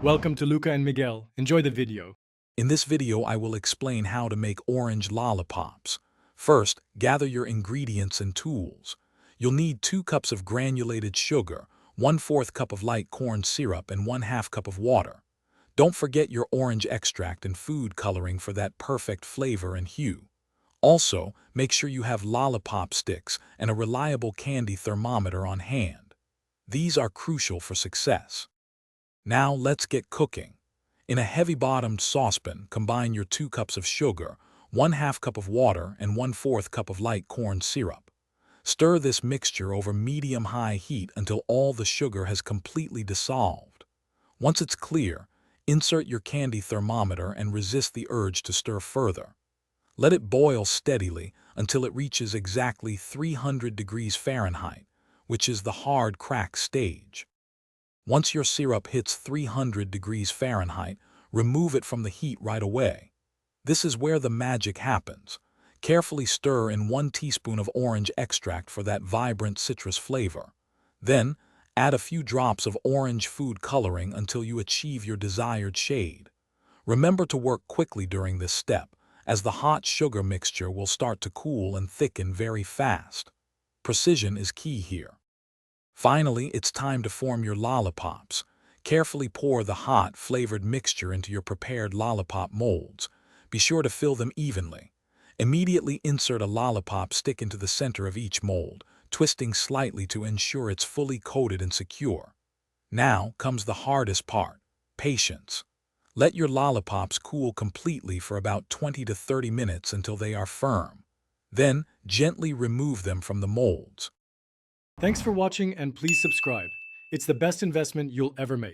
Welcome to Luca and Miguel. Enjoy the video. In this video, I will explain how to make orange lollipops. First, gather your ingredients and tools. You'll need 2 cups of granulated sugar, 1/4 cup of light corn syrup, and 1/2 cup of water. Don't forget your orange extract and food coloring for that perfect flavor and hue. Also, make sure you have lollipop sticks and a reliable candy thermometer on hand. These are crucial for success. Now let's get cooking. In a heavy-bottomed saucepan, combine your 2 cups of sugar, 1/2 cup of water, and 1/4 cup of light corn syrup. Stir this mixture over medium-high heat until all the sugar has completely dissolved. Once it's clear, insert your candy thermometer and resist the urge to stir further. Let it boil steadily until it reaches exactly 300 degrees Fahrenheit, which is the hard crack stage. Once your syrup hits 300 degrees Fahrenheit, remove it from the heat right away. This is where the magic happens. Carefully stir in 1 teaspoon of orange extract for that vibrant citrus flavor. Then, add a few drops of orange food coloring until you achieve your desired shade. Remember to work quickly during this step, as the hot sugar mixture will start to cool and thicken very fast. Precision is key here. Finally, it's time to form your lollipops. Carefully pour the hot, flavored mixture into your prepared lollipop molds. Be sure to fill them evenly. Immediately insert a lollipop stick into the center of each mold, twisting slightly to ensure it's fully coated and secure. Now comes the hardest part: patience. Let your lollipops cool completely for about 20 to 30 minutes until they are firm. Then, gently remove them from the molds. Thanks for watching and please subscribe. It's the best investment you'll ever make.